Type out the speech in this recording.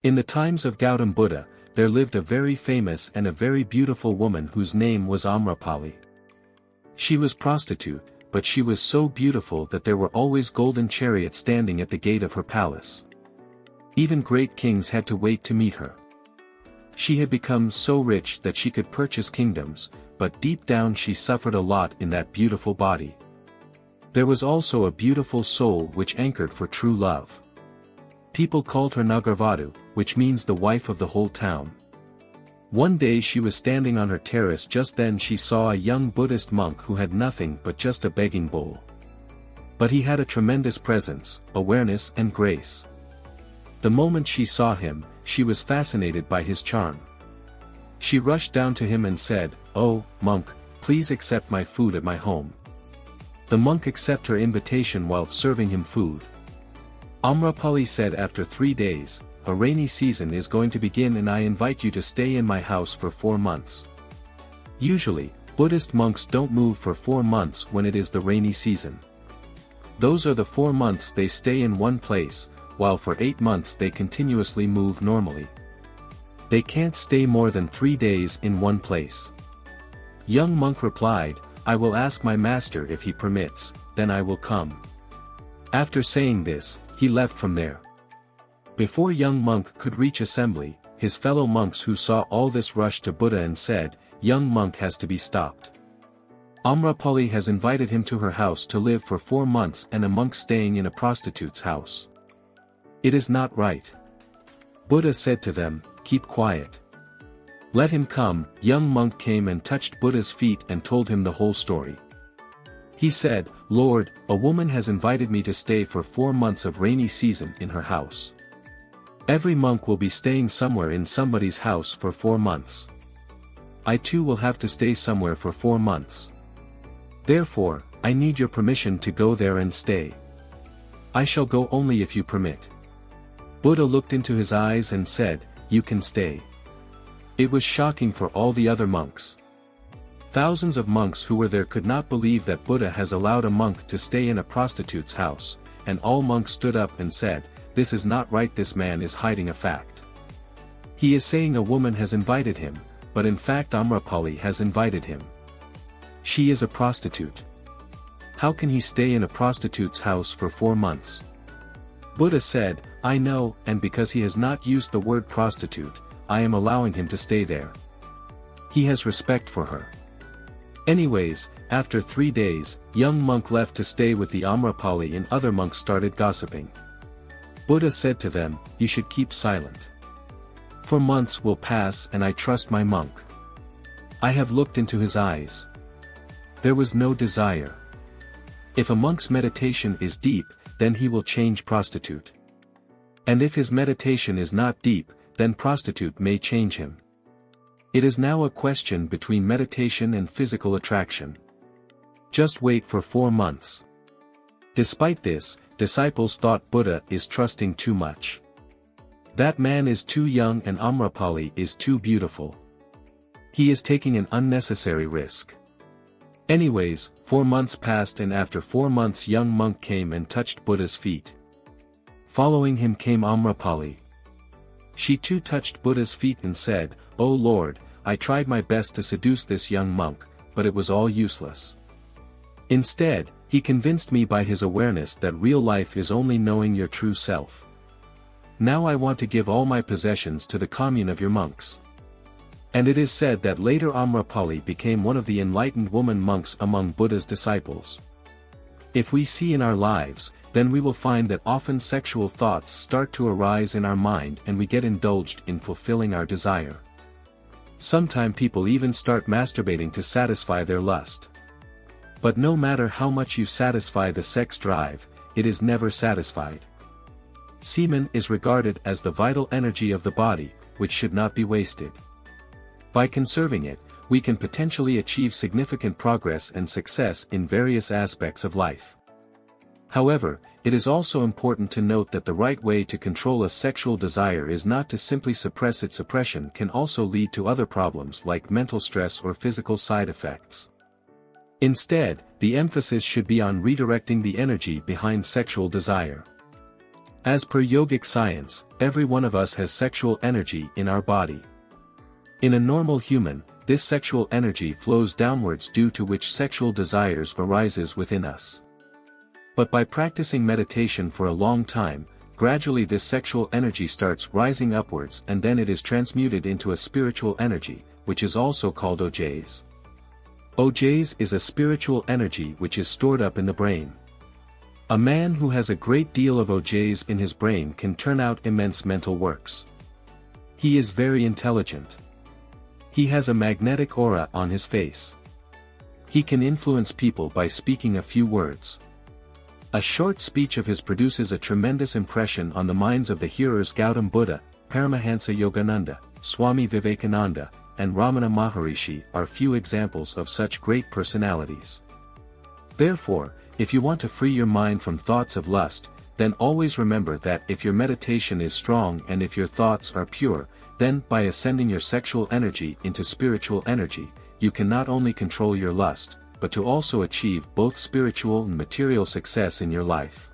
In the times of Gautam Buddha, there lived a very famous and a very beautiful woman whose name was Amarapali. She was prostitute, but she was so beautiful that there were always golden chariots standing at the gate of her palace. Even great kings had to wait to meet her. She had become so rich that she could purchase kingdoms, but deep down she suffered a lot in that beautiful body. There was also a beautiful soul which anchored for true love. People called her Nagarvadu, which means the wife of the whole town. One day she was standing on her terrace. Just then she saw a young Buddhist monk who had nothing but just a begging bowl. But he had a tremendous presence, awareness and grace. The moment she saw him, she was fascinated by his charm. She rushed down to him and said, "Oh, monk, please accept my food at my home." The monk accepted her invitation while serving him food. Amarapali said, "After 3 days, a rainy season is going to begin and I invite you to stay in my house for 4 months. Usually, Buddhist monks don't move for 4 months when it is the rainy season. Those are the 4 months they stay in one place, while for 8 months they continuously move normally. They can't stay more than 3 days in one place." Young monk replied, "I will ask my master if he permits, then I will come." After saying this, he left from there. Before young monk could reach assembly, his fellow monks who saw all this rushed to Buddha and said, "Young monk has to be stopped. Amarapali has invited him to her house to live for 4 months and a monk staying in a prostitute's house. It is not right." Buddha said to them, "Keep quiet. Let him come." Young monk came and touched Buddha's feet and told him the whole story. He said, "Lord, a woman has invited me to stay for 4 months of rainy season in her house. Every monk will be staying somewhere in somebody's house for 4 months. I too will have to stay somewhere for 4 months. Therefore, I need your permission to go there and stay. I shall go only if you permit." Buddha looked into his eyes and said, "You can stay." It was shocking for all the other monks. Thousands of monks who were there could not believe that Buddha has allowed a monk to stay in a prostitute's house, and all monks stood up and said, "This is not right, this man is hiding a fact. He is saying a woman has invited him, but in fact Amarapali has invited him. She is a prostitute. How can he stay in a prostitute's house for 4 months?" Buddha said, "I know, and because he has not used the word prostitute, I am allowing him to stay there. He has respect for her." Anyways, after 3 days, young monk left to stay with the Amarapali and other monks started gossiping. Buddha said to them, "You should keep silent. 4 months will pass and I trust my monk. I have looked into his eyes. There was no desire. If a monk's meditation is deep, then he will change prostitute. And if his meditation is not deep, then prostitute may change him. It is now a question between meditation and physical attraction. Just wait for 4 months." Despite this, disciples thought Buddha is trusting too much. That man is too young and Amarapali is too beautiful. He is taking an unnecessary risk. Anyways, 4 months passed and after 4 months young monk came and touched Buddha's feet. Following him came Amarapali. She too touched Buddha's feet and said, "O Lord, I tried my best to seduce this young monk, but it was all useless. Instead, he convinced me by his awareness that real life is only knowing your true self. Now I want to give all my possessions to the commune of your monks." And it is said that later Amarapali became one of the enlightened woman monks among Buddha's disciples. If we see in our lives, then we will find that often sexual thoughts start to arise in our mind and we get indulged in fulfilling our desire. Sometimes people even start masturbating to satisfy their lust. But no matter how much you satisfy the sex drive, it is never satisfied. Semen is regarded as the vital energy of the body, which should not be wasted. By conserving it, we can potentially achieve significant progress and success in various aspects of life. However, it is also important to note that the right way to control a sexual desire is not to simply suppress it. Suppression can also lead to other problems like mental stress or physical side effects. Instead, the emphasis should be on redirecting the energy behind sexual desire. As per yogic science, every one of us has sexual energy in our body. In a normal human, this sexual energy flows downwards due to which sexual desires arises within us. But by practicing meditation for a long time, gradually this sexual energy starts rising upwards and then it is transmuted into a spiritual energy, which is also called ojas. Ojas is a spiritual energy which is stored up in the brain. A man who has a great deal of ojas in his brain can turn out immense mental works. He is very intelligent. He has a magnetic aura on his face. He can influence people by speaking a few words. A short speech of his produces a tremendous impression on the minds of the hearers. Gautam Buddha, Paramahansa Yogananda, Swami Vivekananda, and Ramana Maharishi are few examples of such great personalities. Therefore, if you want to free your mind from thoughts of lust, then always remember that if your meditation is strong and if your thoughts are pure, then by ascending your sexual energy into spiritual energy, you can not only control your lust, but to also achieve both spiritual and material success in your life.